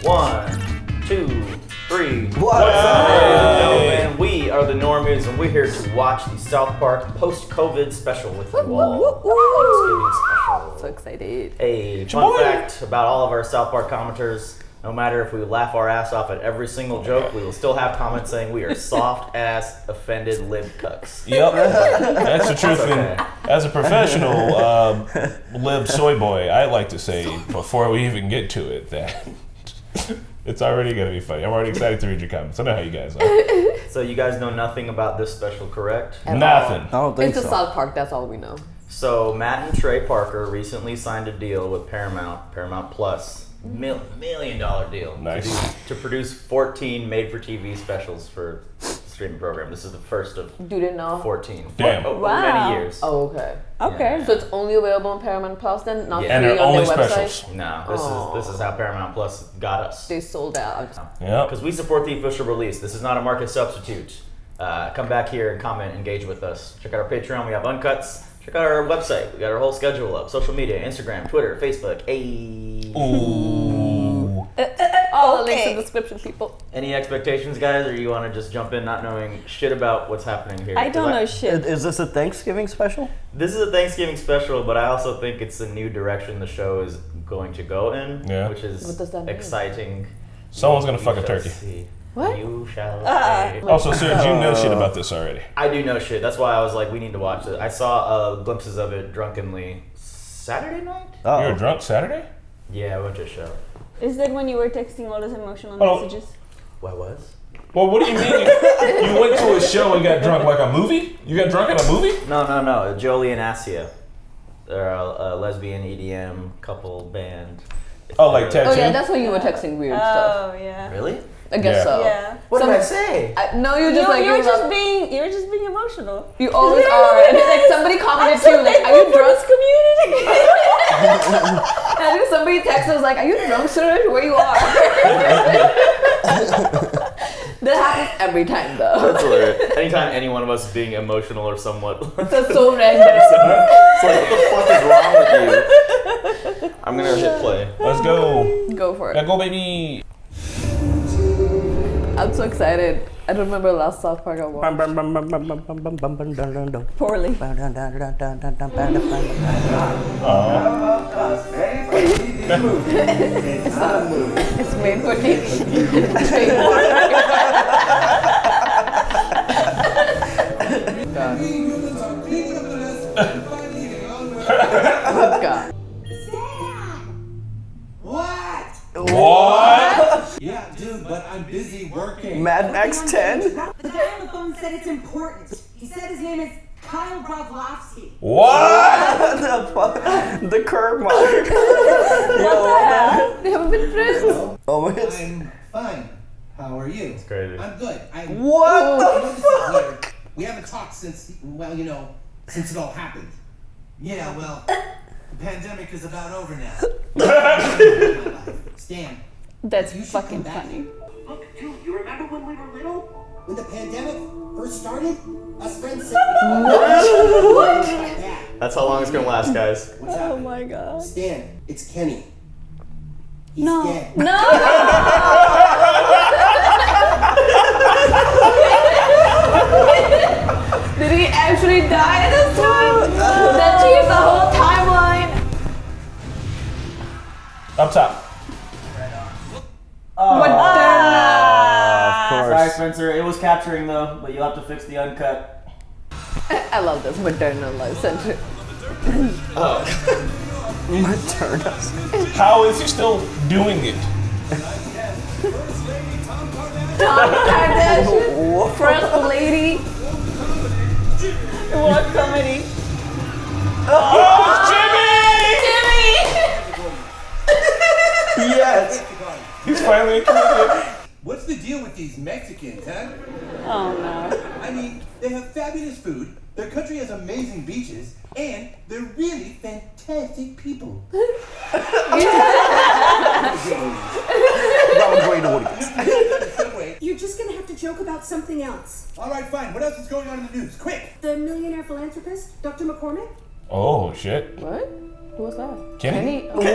1, 2, 3. What's up, ladies and gentlemen? We are the Normies, and we're here to watch the South Park post-COVID special with you all. Thanksgiving special. So excited. A fun fact about all of our South Park commenters: no matter if we laugh our ass off at every single joke, we will still have comments saying we are soft-ass, offended lib cucks. Yep, that's the truth. Okay. As a professional lib soy boy, I like to say before we even get to it that it's already going to be funny. I'm already excited to read your comments. I know how you guys are. So you guys know nothing about this special, correct? Nothing. I don't think It's so. a South Park, that's all we know. So Matt and Trey Parker recently signed a deal with Paramount Plus. $1 million deal. Nice. To produce 14 made-for-TV specials for the streaming program. This is the first of You didn't know? 14. Damn. Over Wow. many years. Oh, okay. Okay. Yeah. So it's only available on Paramount Plus then? Not Yeah. And free they're on only their website? specials. No, Aw. this is how Paramount Plus got us. They sold out. Yep. Because we support the official release. This is not a market substitute. Come back here and comment, engage with us. Check out our Patreon. We have uncuts. Check out our website. We got our whole schedule up. Social media, Instagram, Twitter, Facebook. Ooh. All the links in the description, people. Any expectations, guys, or you want to just jump in not knowing shit about what's happening here? I don't 'Cause know shit. Is this a Thanksgiving special? This is a Thanksgiving special, but I also think it's a new direction the show is going to go in, Yeah. which is What does that mean? exciting. Someone's gonna You fuck a shall turkey. see. What? You shall see. Also, Serge, you know shit about this already. I do know shit. That's why I was like, we need to watch it. I saw glimpses of it drunkenly Saturday night? You were drunk Saturday? Yeah, I went to a show. Is that when you were texting all those emotional Oh. messages? What was? Well, what do you mean? You went to a show and got drunk like a movie? You got drunk at a movie? No. Jolie and Asia. They're a lesbian EDM couple band. Oh, like tattoo? Oh yeah, that's why you were texting weird stuff. Oh yeah. Really? I guess Yeah. so. Yeah. What Some- did I say? No, you're You, just like you're you're just like- being emotional. You always are. And it's like somebody commented too, like, are you drunk? Community. And I think somebody texted us like, are you drunk, Suraj? Where you are? That happens every time though. That's hilarious. Anytime any one of us is being emotional or somewhat. That's so random. It's like, what the fuck is wrong with you? I'm gonna hit play. Let's go. Go for Yeah, it. go, baby. I'm so excited. I don't remember the last South Park I watched. Poorly. It's not a movie. It's made for TV. Oh God. What? What? Yeah, dude, but I'm busy working. Mad Max 10? The guy on the phone said it's important. He said his name is Kyle Broflovsky. What? What the fuck? The curb mark. They haven't been friends. Oh, it's... I'm fine. How are you? It's crazy. I'm good. What the This is weird. We haven't talked since, well, you know, since it all happened. Yeah, well, the pandemic is about over now. Stan, That's you should fucking come back. funny. Look, dude, you remember when we were little? When the pandemic first started, us friends said, What? That's how long it's gonna last, guys. What's Oh happening? my god. Stan, it's Kenny. He's No. dead. No. Did he actually die this time? That changed the whole timeline. Up top. Of Sorry, course. Spencer. It was capturing though, but you'll have to fix the uncut. I love this maternal life center. Maternas. How is he still doing it? Tom Kardashian, first lady. What comedy? Oh, Jimmy! Yes. He's finally a comedian. What's the deal with these Mexicans, huh? Oh no. I mean, they have fabulous food, their country has amazing beaches, and they're really fantastic people. That was great audience. Subway. You're just gonna have to joke about something else. All right, fine. What else is going on in the news? Quick! The millionaire philanthropist, Dr. McKormic? Oh, shit. What? Who was that? Kenny? What?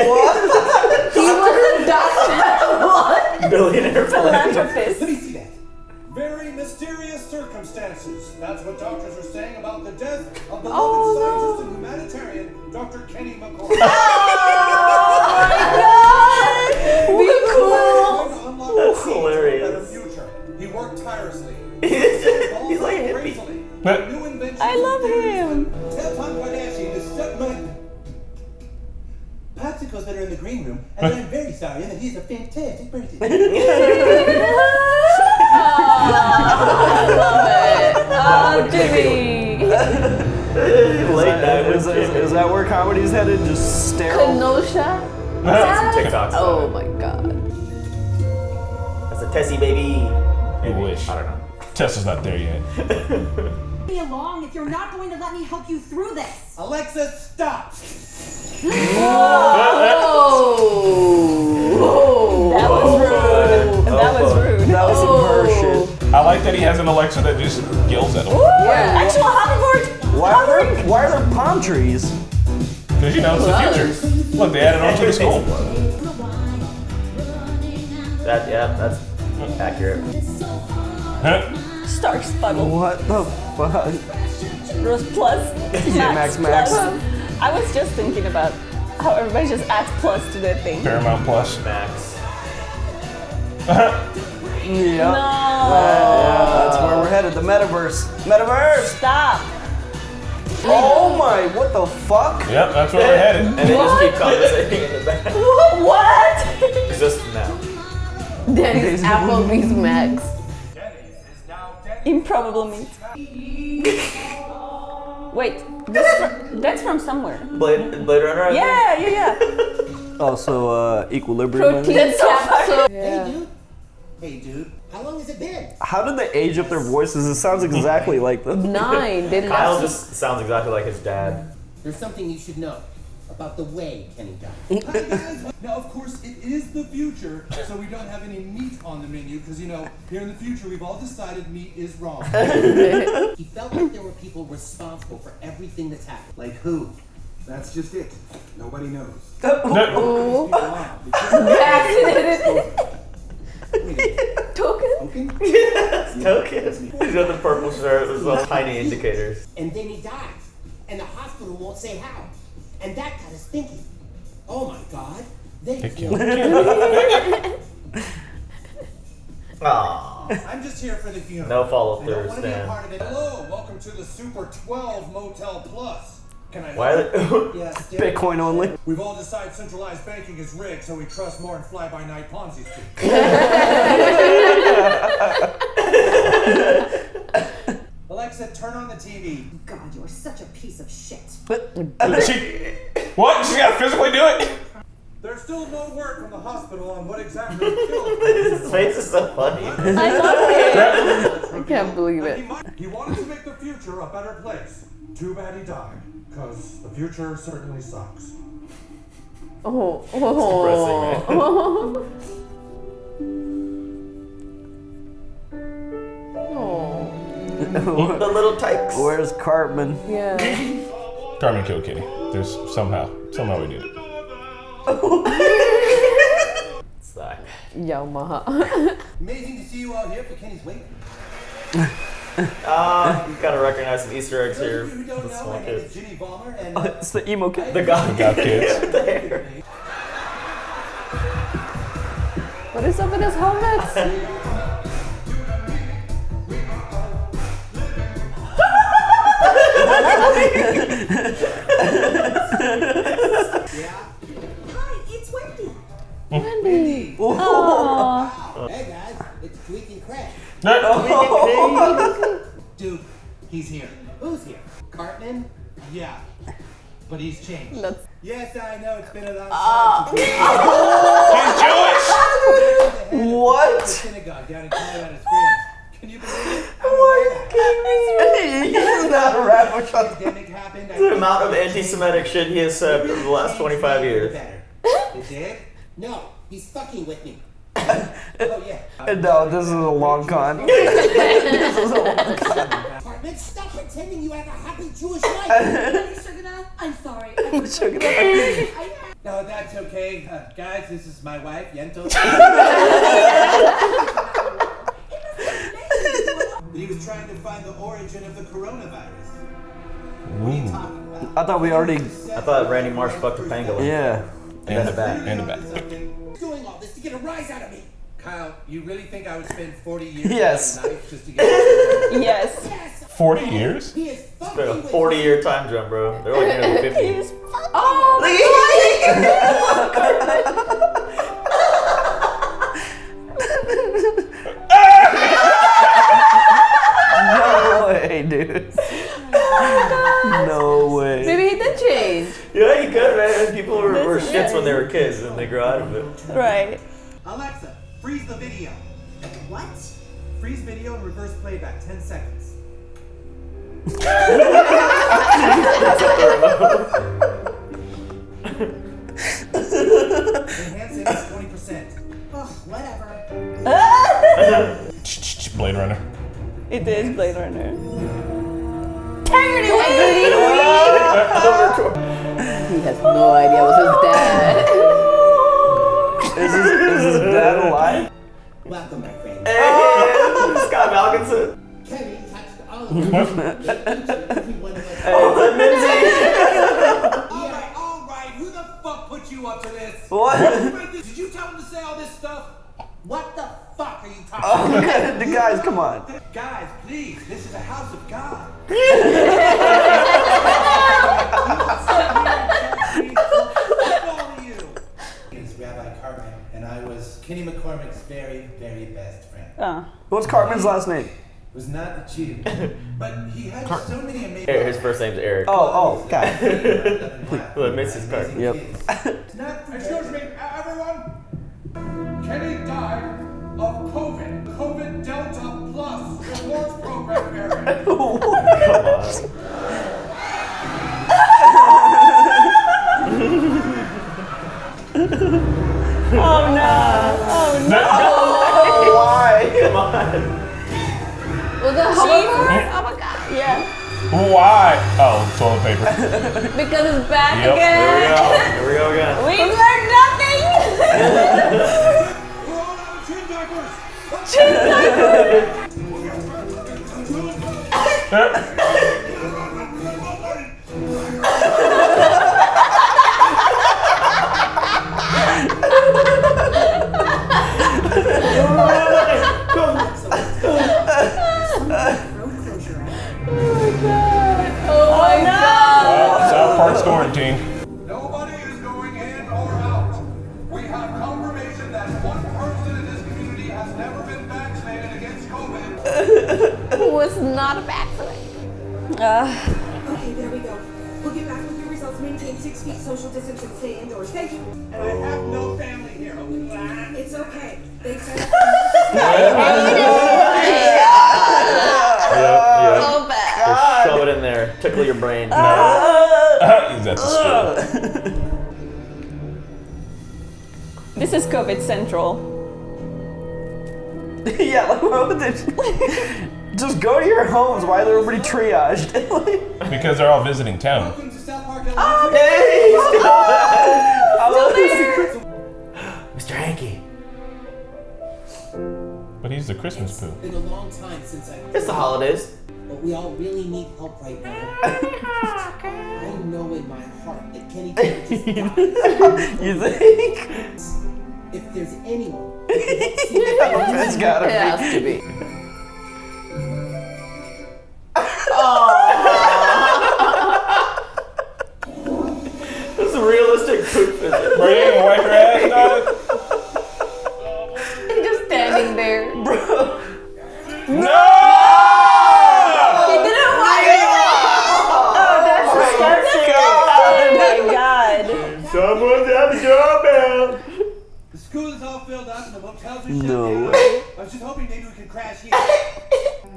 He was a doctor. What? Billionaire Philanthropist. Let me see that. Very mysterious circumstances. That's what doctors are saying about the death of beloved Oh, scientist and humanitarian Dr. Kenny McKormic. Be cool. Hilarious. Future. He worked tirelessly. He's like a hippie. Crazily. New inventions I love and theories. him. Tell Tom Kardashian to suck my popsicles that are in the green room, and then I'm very sorry, and that he's a fantastic person. Oh, Jimmy. Late night with Is that where comedy's headed? Just sterile? Kenosha. some TikToks. Oh my god. That's a Tessie baby. You wish. I don't know. Tessa's not there yet. Leave me along if you're not going to let me help you through this. Alexa, stop! That was rude. That was rude. That was some her shit. I like that he has an Alexa that just yells at him. Yeah. Actual hoverboard. Why are there palm trees? Because you know it's the future. Look, they added on to the school. That's accurate. Huh? Star Sparkle. What the fuck? Rose Plus. Max. Plus. I was just thinking about how everybody just adds plus to their thing. Paramount Plus. Max. Yeah. No. That's where we're headed. The metaverse. Metaverse! Stop. Oh my, what the fuck? Yep, that's where we're headed. And they just keep conversating in the back. What? Exist now. Denny's Applebee's Max. Improbable meat. Wait, that's from somewhere. Blade Runner? I think? Yeah. Oh, so equilibrium. Protein That's so capsule. Hey, dude. How long has it been? How did they age up their voices? It sounds exactly like them. 9. They Kyle left. just sounds exactly like his dad. There's something you should know about the way Kenny died. Hi guys. Now, of course, it is the future, so we don't have any meat on the menu because, you know, here in the future, we've all decided meat is wrong. He felt like there were people responsible for everything that's happened. Like who? That's just it. Nobody knows. Vaccinated. Token? Token? He's got the purple shirt with those tiny indicators. And then he dies. And the hospital won't say how. And that got us thinking. Oh my God. They killed Aww. I'm just here for the funeral. No follow I through, don't want to be a Stan. part of it. Hello, welcome to the Super 12 Motel Plus. Can I Why are they? Yeah, Bitcoin only. We've all decided centralized banking is rigged, so we trust more in fly-by-night Ponzi schemes. Alexa, turn on the TV. God, you are such a piece of shit. What? She gotta physically do it? There's still no word from the hospital on what exactly killed him. His face is so funny. I love it. I can't believe And it. he wanted to make the future a better place. Too bad he died, because the future certainly sucks. Oh. The little tykes. Where's Cartman? Yeah. Cartman killed Kenny. There's somehow we did it. Suck. Yamaha. Amazing to see you all here for Kenny's wake. You gotta recognize some Easter eggs For those here. of you who don't The know, small my name is kids. Jimmy Ballmer, and It's the emo kid. The god Got kids. What is up with his helmets? Hi, it's Wendy. Wendy. hey guys, it's Tweak and Craig. Dude, he's here. Who's here? Cartman? Yeah, but he's changed. That's Yes, I know, it's been a long time. He's Jewish! What? Synagogue down in Colorado Springs. Can you believe it? He's not a rapper. Pandemic happened. The amount of anti-Semitic shit he has said over the last 25 years. It did? No, he's fucking with me. Oh yeah. No, this is a long con. Cartman, stop pretending you have a happy Jewish life. Sugar, I'm sorry. Sugar. No, that's okay. Guys, this is my wife, Yento. He was trying to find the origin of the coronavirus. What are you talking about? I thought we already. I thought Randy Marsh fucked a pangolin. Yeah. And a bat. And a bat. Doing all this to get a rise out of me. Kyle, you really think I would spend 40 years Yes. on a knife just to get Yes. Yes. 40 years? He is It's been a fucking with 40-year time jump, bro. They're only nearly 50. He's Oh, No way, dude. No way. maybe he did change. Yeah, you could, man. People were shits when they were kids and they grow out of it. right. Alexa, freeze the video. What? Freeze video and reverse playback 10 seconds. Enhance image 20%. Ugh, whatever. Blade Runner. It is Blade Runner. He has no idea what's his dad. Is his dad alive? Welcome, my friend. Scott Malkinson. Kenny touched all of you. Every one of us. All right. Who the fuck put you up to this? What? Did you tell him to say all this stuff? What the fuck are you talking about? The guys, come on. Guys, please, this is a house of God. It's Rabbi Cartman, and I was Kenny McKormic's very, very best friend. What's Cartman's last name? Was not a Jew, but he had so many amazing. His first name's Eric. Oh, God. Well, Mrs. Cartman. Yep. Excuse me, everyone. Kenny died of COVID. COVID Delta Plus rewards program variant. Come on. Oh no! Oh no! Why? Come on. Was it hoverboard? Oh my god. Yeah. Why? Oh, toilet paper. Because it's back Yep, again. Here we go again. We learned nothing. We're all out of chin diapers. Oh my god. Well, South Park's quarantine. Nobody is going in or out. We have confirmation that one person in this community has never been vaccinated against COVID. Who was not vaccinated? Okay, there we go. We'll get back with your results. Maintain 6 feet social distance and stay indoors. Thank you. And I have no family here. It's okay. Thanks. Yeah. So bad. Just shove it in there. Tickle your brain. He's at the store. This is COVID Central. Yeah, like, what would they just go to your homes. Why are everybody triaged? Because they're all visiting town. Welcome to South Park, Hey, I love this. Mr. Hanky. But he's the Christmas poo. It's been a long time since I. It's the holidays. But we all really need help right now. I know in my heart that Kenny can't just die. You think? If there's anyone. It's gotta It has to be. This is a realistic poop visit. Bro, you ain't gonna wipe your ass, dog? He's just standing there. No! He didn't wipe it. That's disgusting. Oh my god. Someone's at the doorbell. The school is all filled up and the motels are shut No down. way. I was just hoping maybe we could crash here.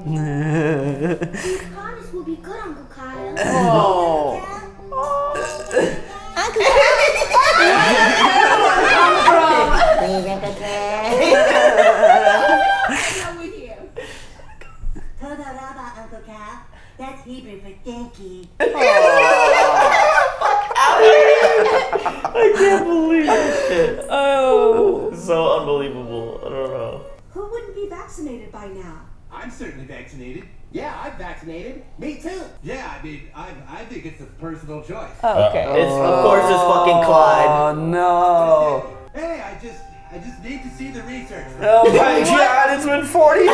These condoms will be good, Uncle Kyle. Oh. Uncle Kyle. with you. Toda raba, Uncle Kyle. That's Hebrew for thank you. I can't unbelievable. I don't know. Who wouldn't be vaccinated by now? I'm certainly vaccinated. Yeah, I'm vaccinated. Me too. Yeah, I mean, I think it's a personal choice. Oh, okay. It's of course it's fucking Clyde. Oh no. Hey, I just need to see the research. Oh my god, it's been 40 years.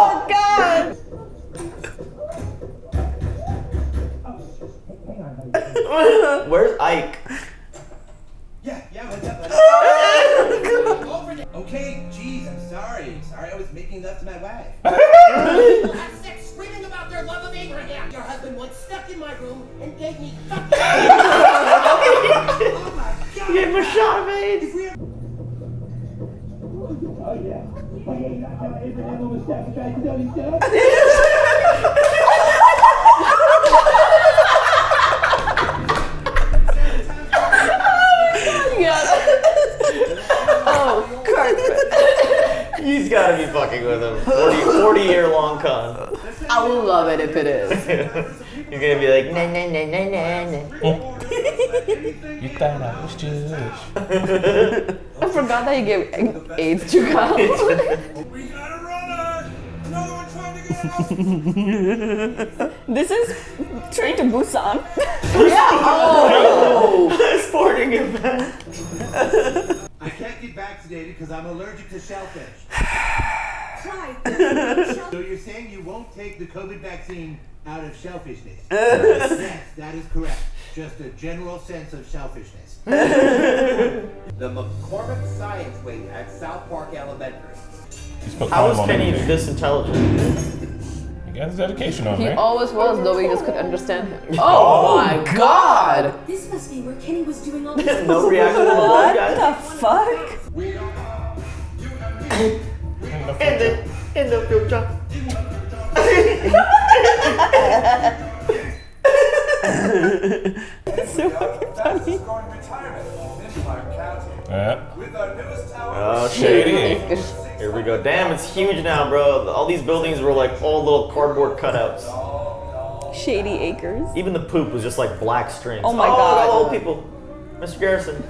Oh God! Where's Ike? Yeah, what's up? Okay, geez, I'm sorry. Sorry, I was making love to my wife. I'm sick screaming about their love of Abraham. Your husband once stuck in my room and gave me fucking. Oh my god! Gave him a shot, mate. Oh, Cartman. He's gotta be fucking with him. 40-year-long con. I will love it if it is. You're gonna be like, nah, nah, nah, nah, nah, nah. You thought I was Jewish. I forgot that you gave AIDS to God. We got a runner! Another one trying to get out! This is Train to Busan. Sporting event. I can't get vaccinated because I'm allergic to shellfish. Clyde, So you're saying you won't take the COVID vaccine out of shellfishness? Yes, that is correct. Just a general sense of shellfishness. The McKormic Science Wing at South Park Elementary. How is Kenny this intelligent? He got his education on He there. always was, though we just couldn't understand him. Oh my God! this must be where Kenny was doing all this. No reaction to the What guys. the fuck? We are you and me. In the future. It's so fucking funny. Going retirement in Empire County. Yeah. With our newest tower. Oh, Shady. Here we go. Damn, it's huge now, bro. All these buildings were like all little cardboard cutouts. Shady Acres. Even the poop was just like black strings. Oh my look at God. all the old people. Mr. Garrison.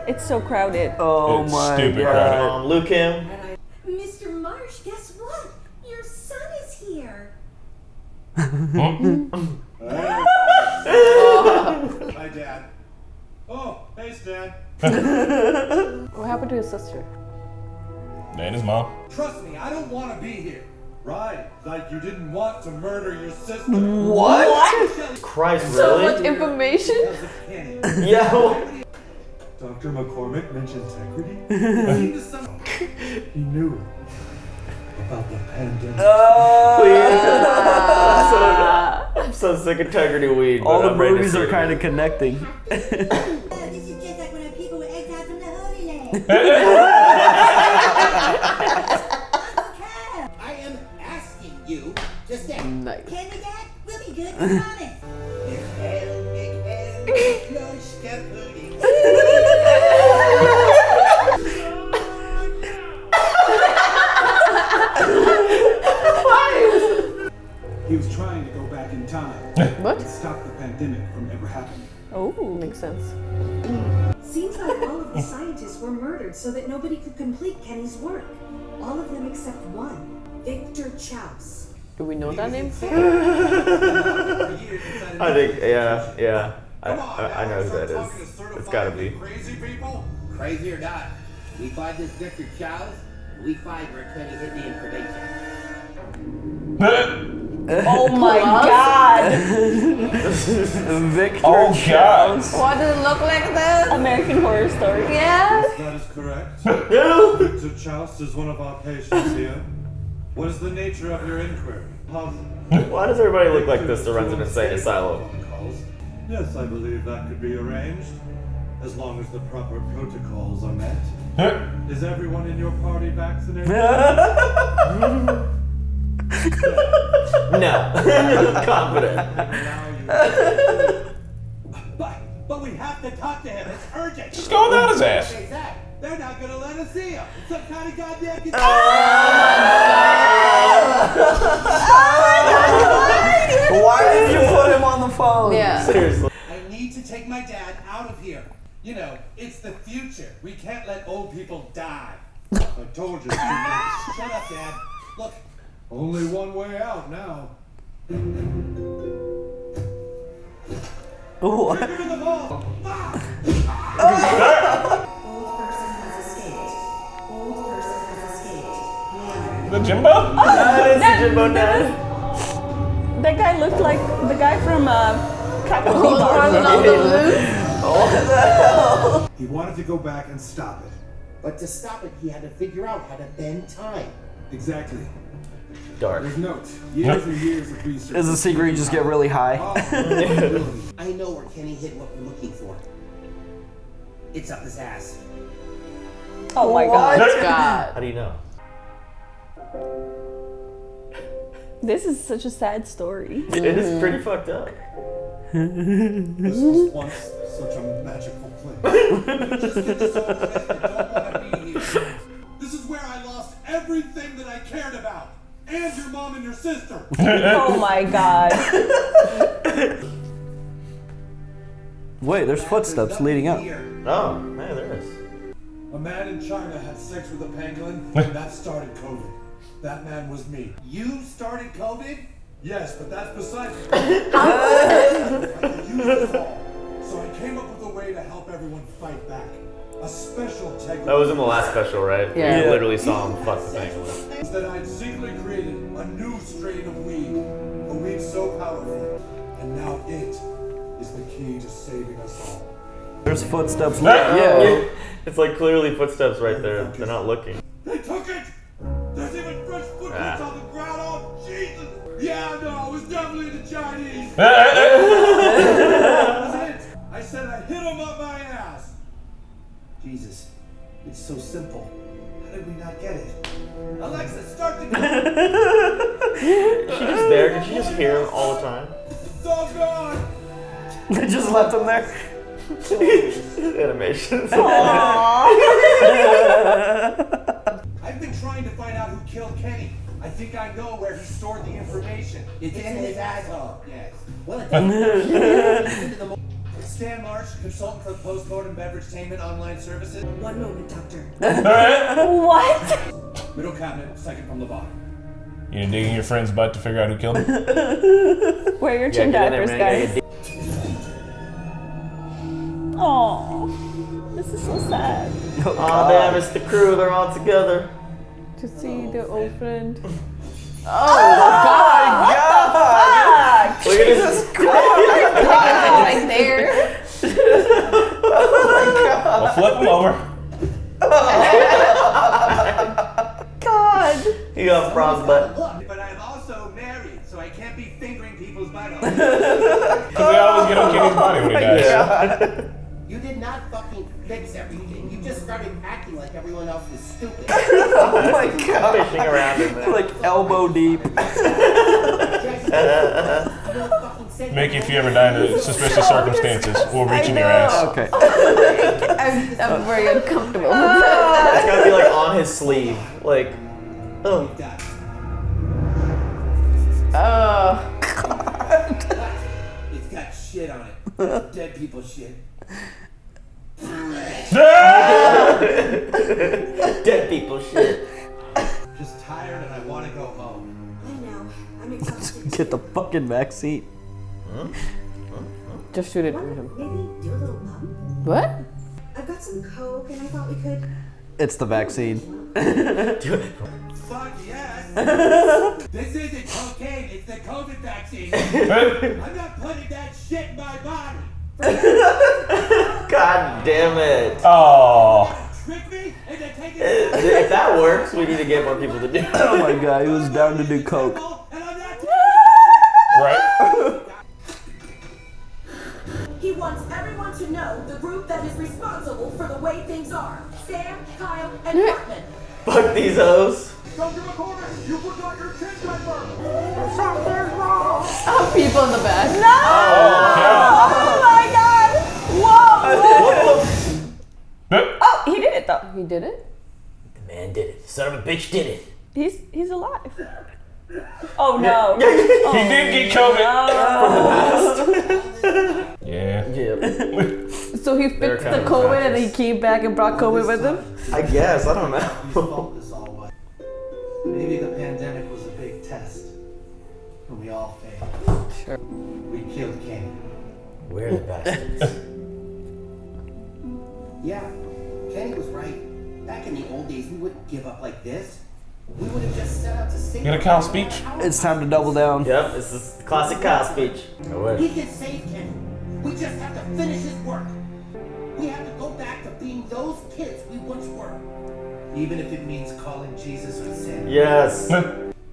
It's so crowded. Oh It's my stupid god. Luke Kim. Mr. Marsh, guess what? Your son is here. Hi, Dad. Oh, hey, Stan. What happened to his sister? And his mom. Trust me, I don't want to be here. Right, like you didn't want to murder your sister. What? Christ, So really? much information? Because of Kenny. Yeah. well- Dr. McKormic mentioned integrity. He knew about the pandemic. I'm so sick of integrity weed. All but the I'm ready to movies see are it. kind of connecting. This is just like when people were exiled from the Holy Land. I am asking you to stay. Nice. Can we, Dad? We'll be good, we promise. He was trying to go back in time What? and stop the pandemic from ever happening. Oh. Makes sense. Seems like all of the scientists were murdered so that nobody could complete Kenny's work. All of them except one, Victor Chaus. Do we know that name? I think, yeah. I know who that is. It's gotta be. Crazy people? Crazy or not, we find this Victor Chaus, we find where Kenny hid the information. Oh my God. Victor Oh, God. Chaus. Why does it look like this? American Horror Story. Yeah. That is correct. Victor Chaus is one of our patients here. What is the nature of your inquiry? Why does everybody look like this that runs an insane asylum? Yes, I believe that could be arranged, as long as the proper protocols are met. Is everyone in your party vaccinated? No. Confident. But we have to talk to him. It's urgent. Just go down his ass. Hey, Zach, They're not gonna let us see him. It's some kind of goddamn. Why did you put him on the phone? Yeah. Seriously. I need to take my dad out of here. You know, it's the future. We can't let old people die. I told you. Shut up, Dad. Look, only one way out now. What? Take him in the ball. Fuck! Old person has escaped. Old person has escaped. The Jimbo? That is the Jimbo Dad. That guy looked like the guy from Captain He wanted to go back and stop it. But to stop it, he had to figure out how to bend time. Exactly. Dark. There's notes. Years and years of research. Is the secret you just get really high? I know where Kenny hid what we're looking for. It's up his ass. Oh my god. God. How do you know? This is such a sad story. It is pretty fucked up. This was once such a magical place. Just get this over with and don't want to be here. This is where I lost everything that I cared about. And your mom and your sister. Oh my god. Wait, there's footsteps leading up. Oh, man, there is. A man in China had sex with a pangolin, and that started COVID. That man was me. You started COVID? Yes, but that's beside the point. I could use this all. So I came up with a way to help everyone fight back. A special technique. That was in the last special, right? Yeah. You literally saw him fuck the pangolin. That I'd secretly created a new strain of weed. A weed so powerful. And now it is the key to saving us all. There's footsteps. Yeah. It's like clearly footsteps right there. They're not looking. They took it! There's even fresh footprints on the ground. Oh, Jesus! Yeah, no, it was definitely the Chinese. That was it. I said I hit him up my ass. Jesus, it's so simple. How did we not get it? Alexa, start the Is she just there? Did she just hear him all the time? It's all gone. They just left him there. Animations. I've been trying to find out who killed Kenny. I think I know where he stored the information. It's in his asshole. Yes. Well, it Stan Marsh, consultant for postmortem beverage-tainment online services. One moment, Doctor. What? Middle cabinet, second from the bottom. You digging your friend's butt to figure out who killed him? Wear your chin get in there, diapers, man. guys. Oh, this is so sad. Oh, damn, it's the crew. They're all together. To see the old friend. Look at this. Right there. I'll flip him over. God. He got frostbite. But I'm also married, so I can't be fingering people's buttocks. Because they always get on Kenny's body when he dies. You did not fucking fix everything. You just started acting like everyone else was stupid. Oh my god. Fishing around in there. Like elbow deep. Mickey, if you ever die in suspicious circumstances, we'll reach in your ass. Okay. I'm very uncomfortable. It's gotta be like on his sleeve. Like, oh. Oh. It's got shit on it. Dead people shit. Dead people shit. Just tired and I want to go home. I know. I'm exhausted. Get the fucking vaccine. Just shoot it Wanna at him. maybe do a little pump? What? I've got some Coke and I thought we could. It's the vaccine. Fuck yes! This isn't cocaine, it's the COVID vaccine. I'm not putting that shit in my body. God damn it. Oh. Trick me into taking If that works, we need to get more people to do it. Oh my god, he was down to do coke. and I'm not Right? He wants everyone to know the group that is responsible for the way things are. Sam, Kyle, and Cartman. Fuck these hoes. Dr. McKormic, you forgot your chin diaper! Oh, people in the back. No! Oh my god! Whoa! What Oh, he did it though. He did it? The man did it. Son of a bitch did it. He's alive. Oh no. He did get COVID from the past. Yeah. So he fixed the COVID and he came back and brought COVID with him? I guess. I don't know. Focus all was. Maybe the pandemic was a big test, and we all failed. Sure. We killed Kenny. We're the bastards. Yeah, Kenny was right. Back in the old days, we wouldn't give up like this. We would have just set out to save. You got a Kyle speech? It's time to double down. Yep, this is the classic Kyle speech. I He wish. can save Kenny. We just have to finish his work. We have to go back to being those kids we once were. Even if it means calling Jesus a sin. Yes.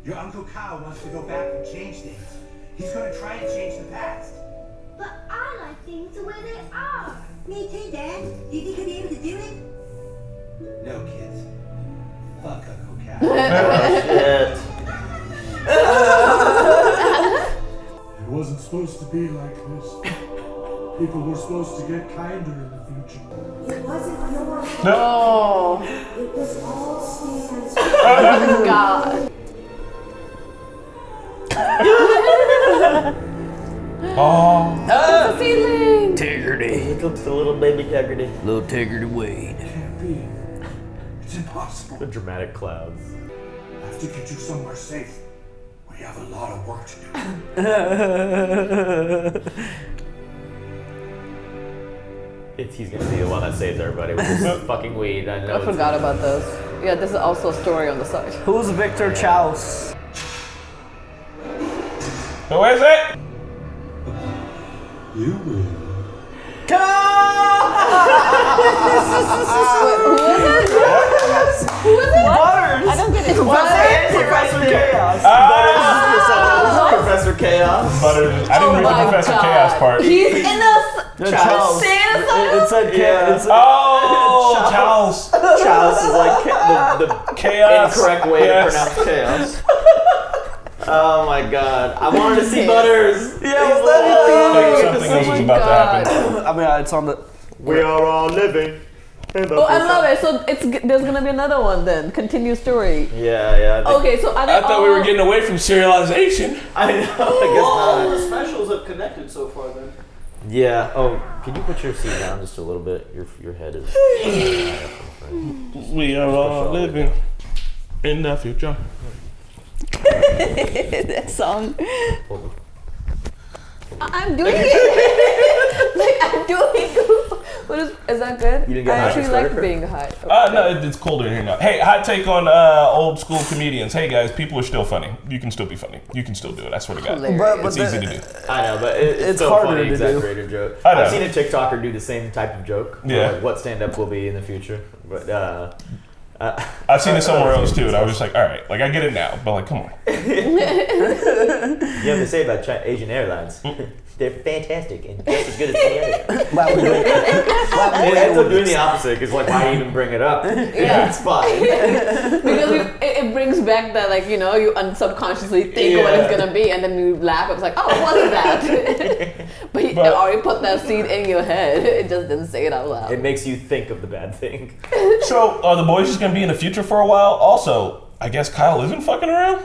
Your Uncle Kyle wants to go back and change things. He's going to try and change the past. But I like things the way they are. Me too, Dad. Do you think you'll be able to do it? No, kids. Fuck Uncle Kyle. Shit. It wasn't supposed to be like this. People were supposed to get kinder in the future. It wasn't your fault. Oh, It was all Stan's God. Oh. The feeling. Tiggerty. Look at the little baby Haggerty. Little Tiggerty Wade. Can't be. It's impossible. The dramatic clouds. I have to get you somewhere safe. We have a lot of work to do. He's gonna be the one that saves everybody with his fucking weed. I know. I forgot about those. Yeah, this is also a story on the side. Who's Victor Chaus? Who is it? You will. Butters! I don't get it. Professor Chaos. Professor Chaos. Butters. I didn't read the Professor Chaos part. He's in a Chaos. Santa It said Chaos. Oh, Charles. Chaos is like the Chaos. incorrect way Yes. to pronounce chaos. Oh my god. I wanted to see Butters. Yeah, He's well, living. Something else was about to happen. I mean, it's on the. We are all living. Oh, I love it. So there's gonna be another one then. Continue story. Yeah. Okay, so are they I thought we all- were getting away from serialization. I know. I guess not. the specials have connected so far then. Yeah. Oh, can you put your seat down just a little bit? Your head is. We are all living in the future. That song. I'm doing it. Like I'm doing it. What is that good? You didn't get I high actually for like starter? being high. No, it's colder in here now. Hey, hot take on old school comedians. Hey guys, people are still funny. You can still be funny. You can still do it. I swear to God. Hilarious. It's easy to do. I know, but it's It's so harder funny, to do. exaggerated joke. I know. I've seen a TikToker do the same type of joke. Yeah. Like what stand-up will be in the future. But I've seen it somewhere else too, and I was just like, all right, like I get it now, but like, come on. you have to say about Asian Airlines. They're fantastic and just as good as any other. It ends up doing the opposite because like why even bring it up? Yeah. It's fine. Because it brings back that, like, you know, you subconsciously think what it's gonna be, and then you laugh. It's like, oh, what is that? but you already put that seed in your head. It just didn't say it out loud. It makes you think of the bad thing. So are the boys just gonna be in the future for a while? Also, I guess Kyle isn't fucking around.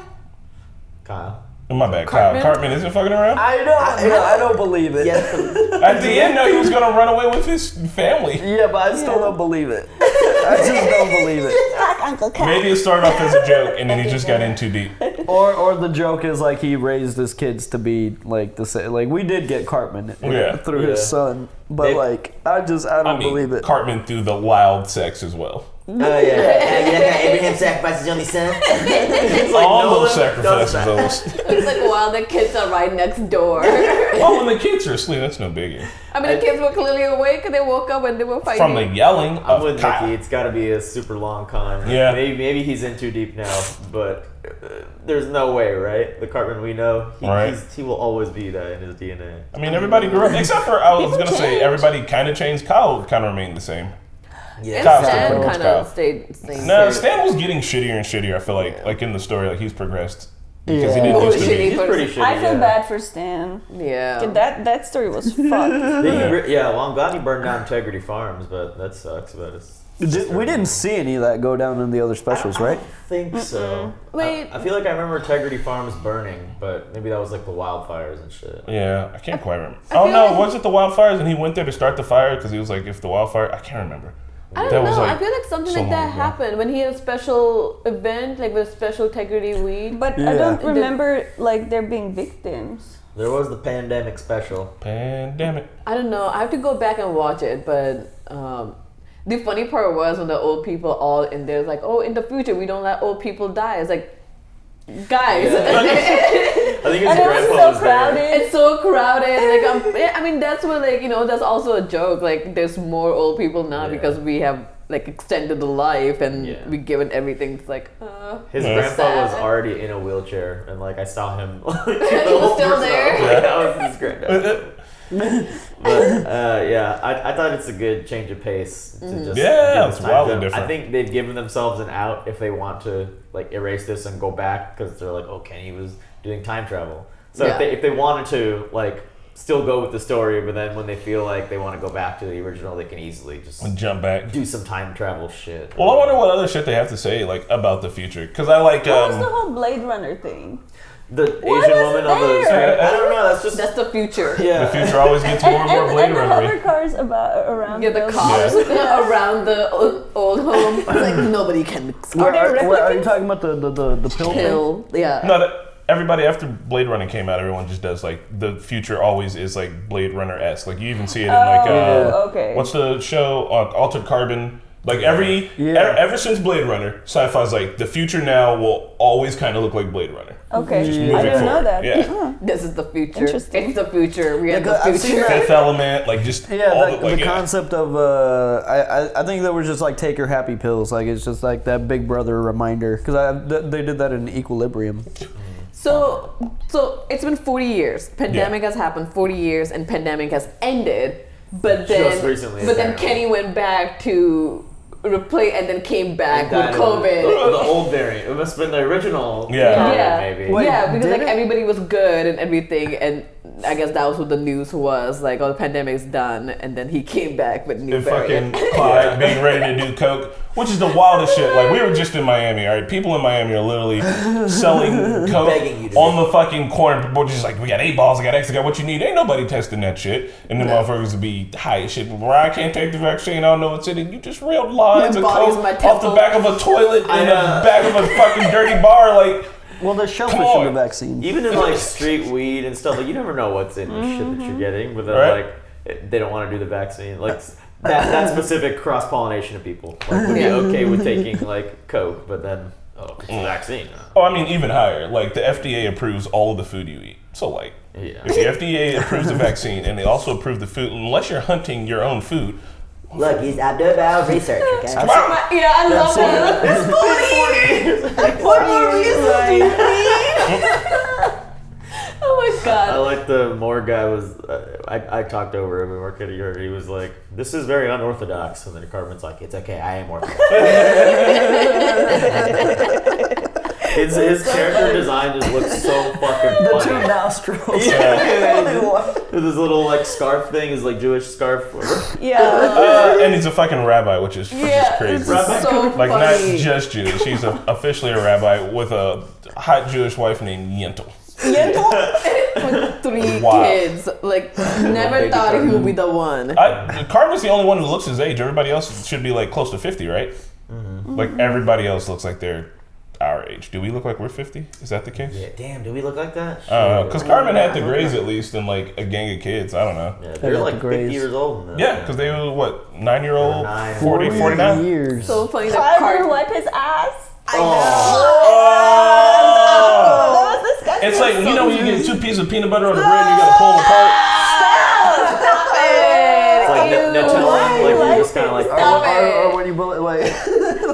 Kyle. Oh, my bad, Cartman? Kyle. Cartman isn't fucking around. I don't believe it. At the end, no, he was gonna run away with his family. Yeah, but I still don't believe it. I just don't believe it. Uncle Kyle. Maybe it started off as a joke, and then he just got in too deep. Or the joke is like he raised his kids to be like the same. Like we did get Cartman through his son, but like I don't believe it. Cartman through the wild sex as well. Oh yeah. Abraham sacrificed his only son. It's like Almost Nolan does sacrifices that. those. It's like while the kids are right next door. Well, when the kids are asleep, that's no biggie. I mean, the kids were clearly awake and they woke up when they were fighting. From the yelling I'm of with Kyle. Nikki. It's got to be a super long con. Yeah. Maybe he's in too deep now, but there's no way, right? The Cartman we know, he will always be that in his DNA. I mean, everybody grew up, except for, I was going to say, everybody kind of changed. Kyle kind of remained the same. Yeah. And Kyle's still Stan pretty much kind Kyle. of stayed the same. No, Stan was getting shittier and shittier, I feel like in the story, like he's progressed. Because he didn't Oh, used to shitty be. He's pretty shitty. I feel yeah. bad for Stan. Yeah. That story was fucked. Yeah, well, I'm glad he burned down Integrity Farms, but that sucks. But it's We didn't see any of that go down in the other specials, right? I think so. Wait. I feel like I remember Integrity Farms burning, but maybe that was like the wildfires and shit. Yeah, I can't quite remember. Oh no, was it the wildfires? And he went there to start the fire because he was like, if the wildfire, I can't remember. I don't know. I feel like something like that happened when he had a special event, like with special Integrity Weed. But I don't remember like there being victims. There was the pandemic special. Pandemic. I don't know. I have to go back and watch it, but the funny part was when the old people all in there like, oh, in the future we don't let old people die. It's like, guys. Yeah. I think his grandpa so was crowded. there. It's so crowded. Like, I mean, that's what that's also a joke. Like, there's more old people now because we have like extended the life and we given everything. It's like, his grandpa was already in a wheelchair, and like I saw him. Like, he was still there. Yeah, that was his granddad. But I thought it's a good change of pace to just it's wildly different. I think they've given themselves an out if they want to like erase this and go back because they're like, oh, Kenny was doing time travel. So if they wanted to like still go with the story, but then when they feel like they want to go back to the original, they can easily just jump back, do some time travel shit. Well, I wonder what other shit they have to say like about the future because I like. What was the whole Blade Runner thing? The Asian woman on the screen. I don't know. That's the future. Yeah, the future always gets more and more Blade Runner. And the hover cars around. Yeah, the cars around the old home. It's like nobody can. Are you talking about the pill? Pill. Yeah. No, everybody after Blade Runner came out, everyone just does like the future always is like Blade Runner-esque. Like you even see it in like what's the show Altered Carbon. Like ever since Blade Runner, sci-fi's like the future now will always kind of look like Blade Runner. Okay, just I moving didn't forward. know that. Yeah. This is the future. Interesting. It's the future. We have the I've seen future. that. Fifth Element, like just the concept of I think that was just like take your happy pills. Like it's just like that Big Brother reminder because they did that in Equilibrium. So it's been 40 years. Pandemic has happened 40 years, and pandemic has ended. But then, just recently, then Kenny went back to replay and then came back with COVID. The old variant. It must have been the original. Maybe. Wait, because like everybody was good and everything, and I guess that was what the news was. Like, oh, the pandemic's done, and then he came back with new variant. Fucking Clyde being ready to do coke, which is the wildest shit. Like we were just in Miami, all right? People in Miami are literally selling coke on the fucking corner. People just like, we got 8 balls, I got X, I got what you need. Ain't nobody testing that shit. And the motherfuckers would be high as shit. Where I can't take the vaccine, I don't know what's in it. You just reeled lines of coke off the back of a toilet in the back of a fucking dirty bar, like. Well, there's shellfish in the vaccine. Even in like street weed and stuff, like you never know what's in the shit that you're getting. But then like they don't want to do the vaccine. Like that specific cross pollination of people like, would be okay with taking like coke, but then it's a vaccine. Oh, I mean even higher. Like the FDA approves all of the food you eat. So like, if the FDA approves the vaccine and they also approve the food, unless you're hunting your own food. Look, I'm doing my own research, okay? I love that. It's 40. Oh my god. I like the Moore guy was. I talked over him and worked at a He was like, "This is very unorthodox," and then Cartman's like, "It's okay, I am orthodox." His character design just looks so fucking funny. The 2 nostrils. With his little like scarf thing, his like Jewish scarf. And he's a fucking rabbi, which is crazy. It's so like funny. not just Jewish. He's officially a rabbi with a hot Jewish wife named Yentl. With 3 kids. Like never thought he would be the one. Cartman's the only one who looks his age. Everybody else should be like close to 50, right? Mm-hmm. Like everybody else looks like they're our age. Do we look like we're 50? Is that the case? Yeah, damn, do we look like that? Because Cartman had the grays at least and like a gang of kids. I don't know. Yeah, they're like 50 years old. Yeah, because they were what, 9-year-old, 40, 49 years. So funny that Cartman wipe his ass. Oh. It's like, you know when you get 2 pieces of peanut butter on the bread and you gotta pull them apart? Stop it! It's like Nutella, like you just kind of like... Or when you like...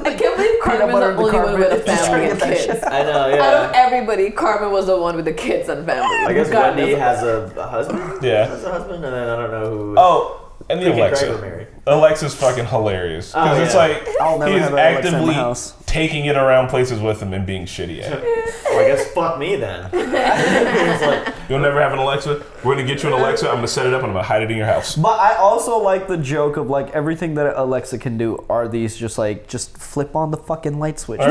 I can't believe Cartman's the only one with a family and kids. I know, yeah. Out of everybody, Cartman was the one with the kids and family. I guess Wendy has a husband? Yeah. Has a husband, and then I don't know who... Oh, and the Alexa. Alexa's fucking hilarious. Because it's like, he's actively taking it around places with him and being shitty at it. Well, I guess fuck me then. It's like, You'll never have an Alexa. We're gonna get you an Alexa. I'm gonna set it up and I'm gonna hide it in your house. But I also like the joke of like everything that Alexa can do are these just flip on the fucking light switch. The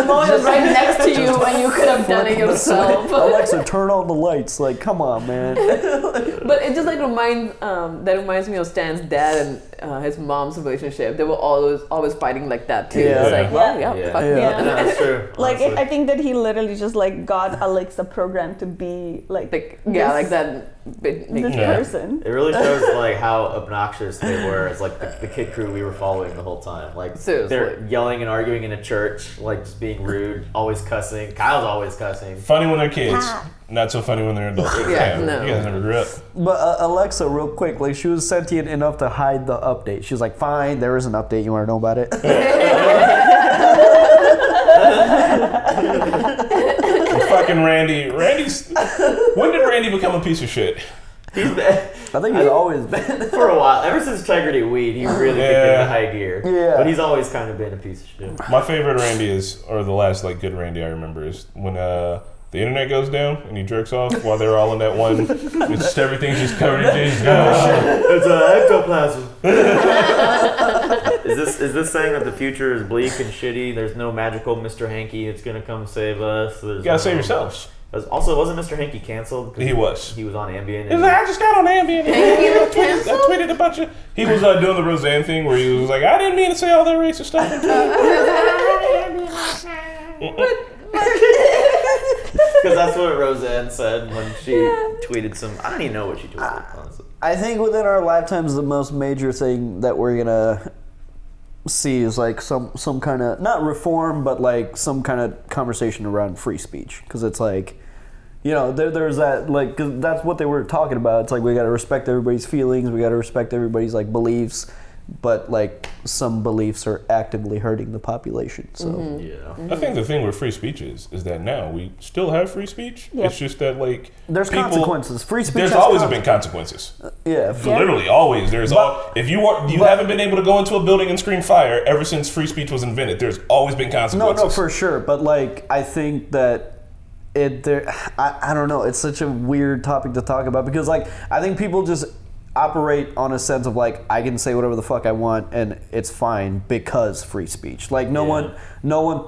remote is right next to you and you could have done it yourself. Alexa, turn on the lights. Like, come on, man. But it just like reminds me of Stan's dad and his mom's relationship. They were always fighting like that too. Yeah. It's like, well, fuck Yeah. No, that's true. Like honestly. I think that he literally just like got Alexa programmed to be like like this, that. this person. It really shows like how obnoxious they were as like the kid crew we were following the whole time. Like Seriously. they're yelling and arguing in a church, like just being rude, always cussing. Kyle's always cussing. Funny when they're kids, not so funny when they're adults. Yeah, no. You guys never grew up. But Alexa, real quick, like she was sentient enough to hide the update. She was like, "Fine, there is an update. You want to know about it?" Fucking Randy. When did Randy become a piece of shit? He's been, I think he's always been. for a while. Ever since Integrity Weed, he really kicked into high gear. Yeah. But he's always kind of been a piece of shit. My favorite Randy or the last like good Randy I remember is when the internet goes down and he jerks off while they're all in that one. It's just everything's just covered in jizz. It's ectoplasm. Is this saying that the future is bleak and shitty? There's no magical Mr. Hanky that's gonna come save us. You gotta save yourselves. Also, wasn't Mr. Hanky canceled? He was. He was on Ambien. He's like, I just got on Ambien. I tweeted a bunch of. He was doing the Roseanne thing where he was like, I didn't mean to say all that racist stuff. Because that's what Roseanne said when she tweeted some. I don't even know what she tweeted. Honestly. I think within our lifetimes, the most major thing that we're gonna see is like some kind of not reform, but like some kind of conversation around free speech. Because it's like, you know, there's that like, cause that's what they were talking about. It's like we gotta respect everybody's feelings, we gotta respect everybody's like beliefs, but like some beliefs are actively hurting the population. So I think the thing with free speech is that now we still have free speech. Yep. It's just that like there's consequences. Free speech. There's has always been consequences. Literally always. If you haven't been able to go into a building and scream fire ever since free speech was invented. There's always been consequences. No, for sure. But like I think that I don't know. It's such a weird topic to talk about because like I think people just operate on a sense of like I can say whatever the fuck I want and it's fine because free speech. Like no one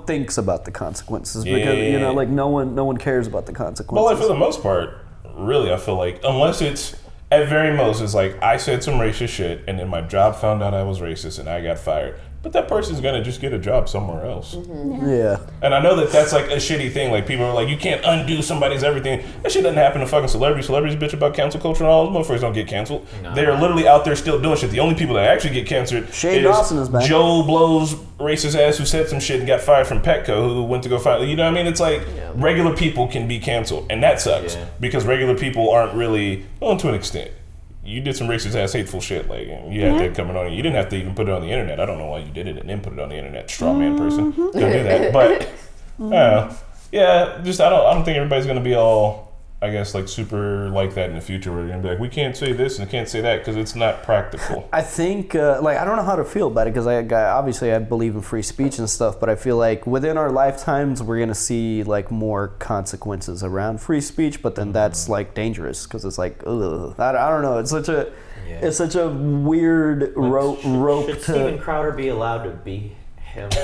thinks about the consequences because you know like no one cares about the consequences. Well, like for the most part, really, I feel like unless it's at very most, it's like I said some racist shit and then my job found out I was racist and I got fired. But that person's gonna just get a job somewhere else. Yeah. And I know that that's like a shitty thing. Like people are like, you can't undo somebody's everything. That shit doesn't happen to fucking celebrities. Celebrities bitch about cancel culture and all. Those motherfuckers don't get canceled. No. They're literally out there still doing shit. The only people that actually get canceled Shane Dawson is back. Joe Blow's racist ass who said some shit and got fired from Petco who went to go find. You know what I mean? It's like regular people can be canceled, and that sucks because regular people aren't really, well, to an extent. You did some racist ass hateful shit, like you had that coming on you. You didn't have to even put it on the internet. I don't know why you did it and then put it on the internet. Straw man person, don't do that. But just I don't think everybody's gonna be all, I guess, like super like that in the future. Where they're gonna be like, we can't say this and can't say that because it's not practical. I think like I don't know how to feel about it because obviously I believe in free speech and stuff, but I feel like within our lifetimes we're gonna see like more consequences around free speech, but then that's like dangerous because it's like ugh. I don't know. It's such a weird rope should Steven Crowder be allowed to be him? I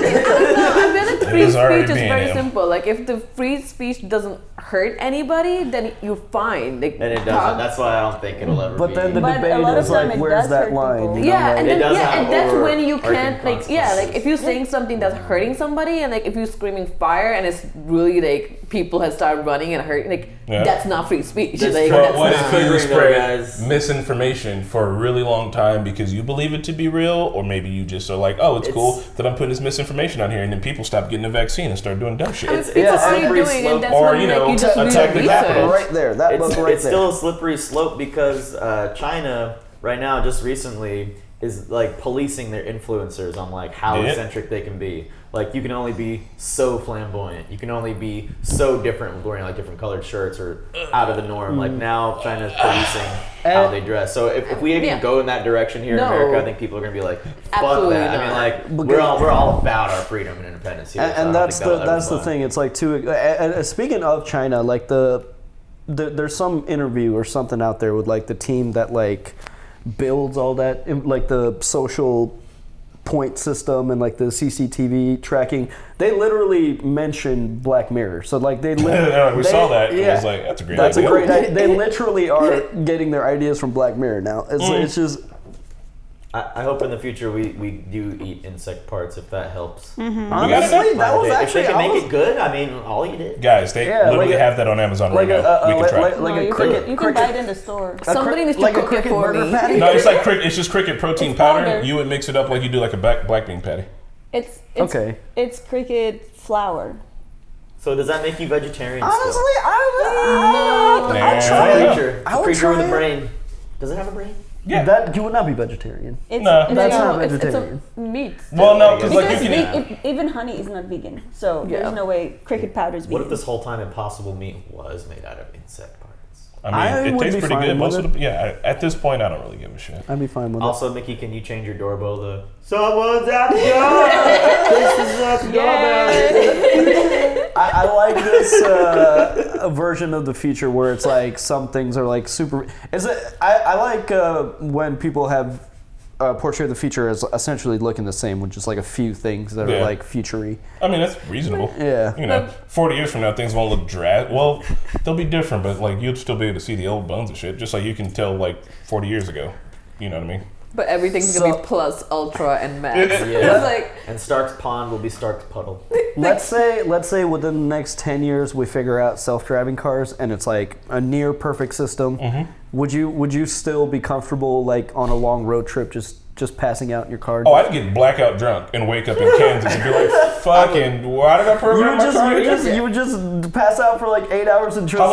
feel like free speech is very simple. Like if the free speech doesn't hurt anybody, then you're fine. Like, and it doesn't. That's why I don't think it'll ever. But then the debate is like, where's that line? You know, and like, and that's when you can't like like if you're saying something that's hurting somebody and like if you're screaming fire and it's really like people have started running and hurting, like that's not free speech. Like, but what if you spread misinformation for a really long time because you believe it to be real, or maybe you just are like, oh, it's cool that I'm putting this misinformation on here, and then people stop getting the vaccine and start doing dumb shit. It's a slippery slope, or you know, attack the Capitol. Right there, that book right there. It's still a slippery slope because China right now, just recently, is like policing their influencers on like how eccentric they can be. Like you can only be so flamboyant. You can only be so different with wearing like different colored shirts or out of the norm. Like now China's policing how they dress. So if we even go in that direction here in America, I think people are gonna be like, fuck that. I mean, like we're all about our freedom and independence here. And that's the thing. It's like speaking of China, like there's some interview or something out there with like the team that like builds all that, like the social point system and like the CCTV tracking. They literally mention Black Mirror. So like they saw that. And it was like, that's a great idea. That's a great idea. They literally are getting their ideas from Black Mirror now. It's just. I hope in the future we do eat insect parts if that helps. Honestly, that was actually. If they can make it good, I mean, I'll eat it. Guys, they literally have that on Amazon right now. We can try it. Like a cricket. You can buy it in the store. Somebody needs to cook it for me. No, it's like it's just cricket protein powder. You would mix it up like you do like a black bean patty. It's okay. It's cricket flour. So does that make you vegetarian? Honestly, I'll try it. A creature with a brain. Does it have a brain? Yeah, that you would not be vegetarian. That's not vegetarian. It's a meat. Well, no, because like you can. Even honey is not vegan, so there's no way cricket powder is vegan. What if this whole time Impossible meat was made out of insect parts? I mean, it tastes pretty good. At this point, I don't really give a shit. I'd be fine with it. Also, Mickey, can you change your doorbell to someone's at the door? This is a doorbell. I like this version of the future where it's like some things are like super. I like when people have portrayed the future as essentially looking the same with just like a few things that are like future-y. I mean, that's reasonable. Yeah. 40 years from now, things won't look well, they'll be different, but like you'd still be able to see the old bones and shit, just like you can tell like 40 years ago. You know what I mean? But everything's gonna be plus, ultra, and max. It's like, and Stark's pond will be Stark's puddle. Let's say within the next 10 years we figure out self-driving cars and it's like a near perfect system. Mm-hmm. Would you still be comfortable like on a long road trip just passing out in your car? Oh, I'd get blackout drunk and wake up in Kansas and be like, fucking, why did I program my car again? You would just pass out for like 8 hours and How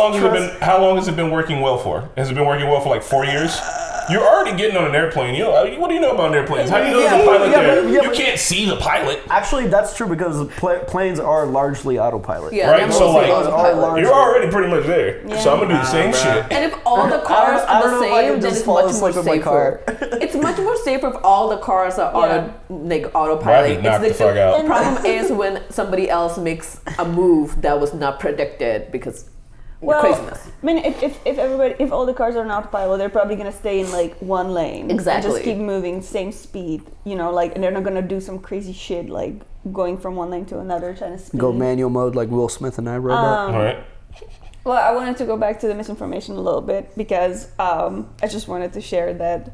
long has it been working well for? Has it been working well for like 4 years? You're already getting on an airplane. What do you know about airplanes? How do you know there's a pilot there? You can't see the pilot. Actually, that's true because planes are largely autopilot. Yeah, right? So like, you're already pretty much there. Yeah. So I'm gonna do the same shit. And if all the cars are the same, then it's much more safer. It's much more safer if all the cars are autopilot. The problem is when somebody else makes a move that was not predicted because. Craziness. I mean, if all the cars are on autopilot, they're probably gonna stay in like one lane. Exactly. And just keep moving, same speed. Like, and they're not gonna do some crazy shit like going from one lane to another, trying to speed. Go manual mode like Will Smith and iRobot. All right. Well, I wanted to go back to the misinformation a little bit because I just wanted to share that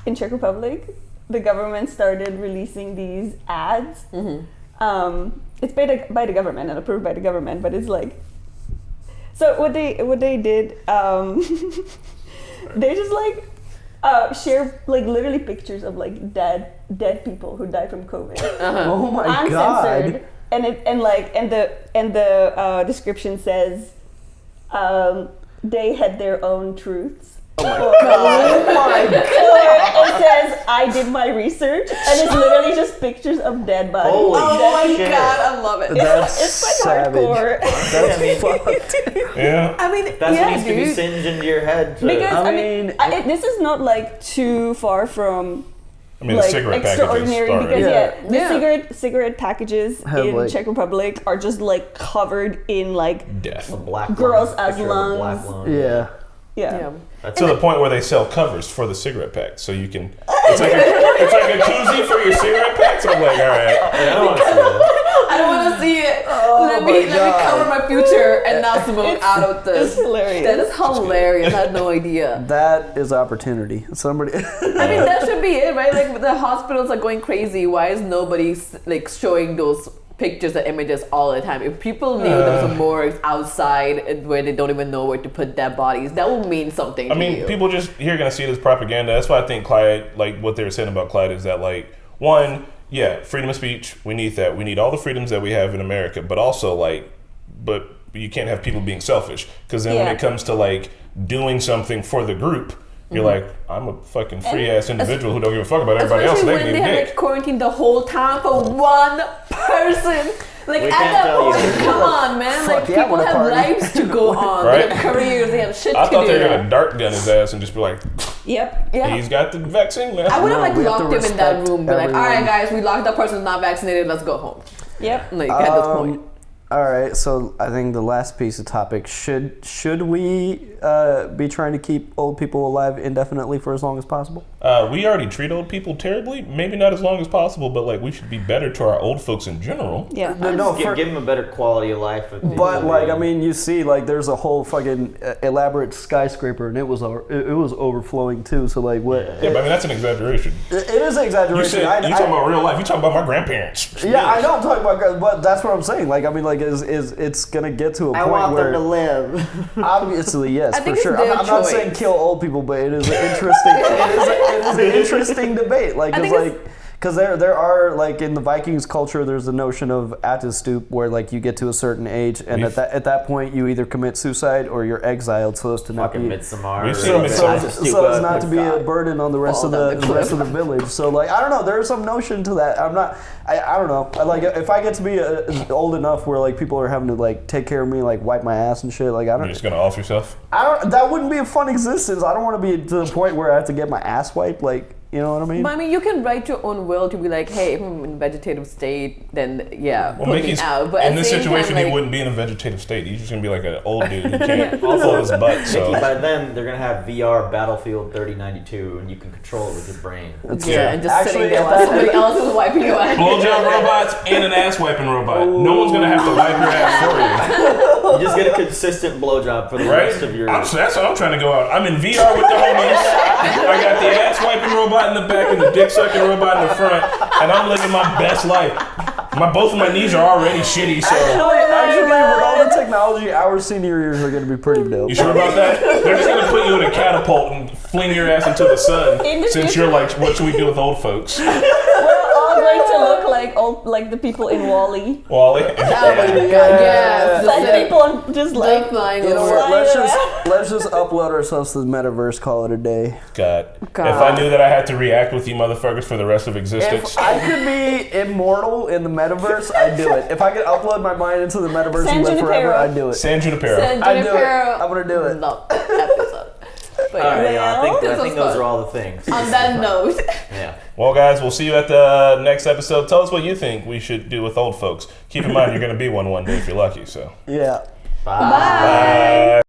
in Czech Republic, the government started releasing these ads. Mm-hmm. It's paid by the government and approved by the government, but it's like. So what they did, they just like share like literally pictures of like dead people who died from COVID. Uh-huh. Oh my uncensored. God! And the description says they had their own truths. Oh my God! Oh my God! It says I did my research, and it's literally just pictures of dead bodies. Oh my God! I love it. That's it's like hardcore. That's fucked. Yeah. I mean, that needs to be singed into your head. Because I mean, this is not like too far from. I mean, like, the cigarette extraordinary packages. Because the cigarette packages in like, Czech Republic are just like covered in like death. Girls as lungs. Yeah. To the point where they sell covers for the cigarette pack, so you can. It's like a koozie for your cigarette pack. So I'm like, all right. I don't want to see it. Let me cover my future and not smoke out of this. It's hilarious. That is hilarious. I had no idea. That is opportunity. Somebody. I mean, that should be it, right? Like the hospitals are going crazy. Why is nobody like showing those pictures and images all the time? If people knew there was a morgue outside where they don't even know where to put dead bodies, that would mean something. I mean, people just here gonna see it as propaganda. That's why I think Clyde, like what they were saying about Clyde, is that like one, freedom of speech. We need that. We need all the freedoms that we have in America, but also but you can't have people being selfish because then when it comes to like doing something for the group, You're like, I'm a fucking free ass individual who don't give a fuck about everybody else. Especially They when can they get have dick. quarantined the whole time for one person. Like We at can't that tell you. point, come on, man. Fuck Like yeah, I people wanna have party. lives to go on. Right? They have careers. They have shit to do. I thought they were gonna dart gun his ass and just be like, Yep. Yeah. he's got the vaccine now. I would have No, like we have to locked him in that respect room. Be like, all right, everyone. guys, we locked that person's not vaccinated. Let's go home. Yep. Like at this point. All right, so I think the last piece of topic, should we be trying to keep old people alive indefinitely for as long as possible? We already treat old people terribly. Maybe not as long as possible, but like we should be better to our old folks in general. Yeah. No, Give them a better quality of life. but like I mean, you see, like there's a whole fucking elaborate skyscraper, and it was overflowing too. So like what? Yeah, but I mean that's an exaggeration. It is an You exaggeration. said you talking about real life. You talking about my grandparents. Yeah, I know I'm talking about, but that's what I'm saying. Like I mean, like is it's gonna get to a I point want where them to live. obviously yes, I for think it's sure. their I'm not choice. saying kill old people, but it is an interesting. it is an interesting debate. Like I it's think like. Because there are, like, in the Vikings culture, there's a notion of stoop where, like, you get to a certain age, and at that point, you either commit suicide or you're exiled so as to not Fucking be... Midsommar. We've or seen Midsommar. So as not to be a burden on the rest of Fall the down the rest of the village. So, like, I don't know. There's some notion to that. I don't know. Like, if I get to be old enough where, like, people are having to, like, take care of me, like, wipe my ass and shit, like, I You're don't... just gonna off yourself. That wouldn't be a fun existence. I don't want to be to the point where I have to get my ass wiped, like... You know what I mean? But I mean, you can write your own will to be like, hey, if I'm in vegetative state, then yeah, Well, put me Mickey's out. But in at this the same situation, time, he like, wouldn't be in a vegetative state. He's just gonna be like an old dude who can't pull his butt. So By then, they're gonna have VR Battlefield 3092, and you can control it with your brain. yeah, and just Actually, sitting there at while that- somebody else is wiping your ass. blowjob robots and an ass wiping robot. No one's gonna have to wipe your ass for you, You just get a consistent blowjob for the right? rest of your. That's how I'm trying to go out. I'm in VR with the homies. I got the ass wiping robot in the back and the dick sucking robot in the front, and I'm living my best life. Both of my knees are already shitty, so. Actually, with all the technology, our senior years are going to be pretty dope. You sure about that? They're just gonna put you in a catapult and fling your ass into the sun. In the Since future- you're like, what should we do with old folks? We're all going to look like the people in Wall-E. Wally. Oh my god, yes. Like Just people on just like flying You know over. what? Let's just upload ourselves to the metaverse. Call it a day. God. God. If I knew that I had to react with you motherfuckers for the rest of existence. If I could be immortal in the metaverse, I'd do it. If I could upload my mind into the metaverse San and live forever, Junipero. I'd do it. San Junipero. I'd do it. I'm gonna do it. Love that episode. But All right, yeah, I think this was those fun. are all the things. On that note, Yeah. Well, guys, we'll see you at the next episode. Tell us what you think we should do with old folks. Keep in mind, you're going to be one day if you're lucky. So, Yeah. Bye. bye.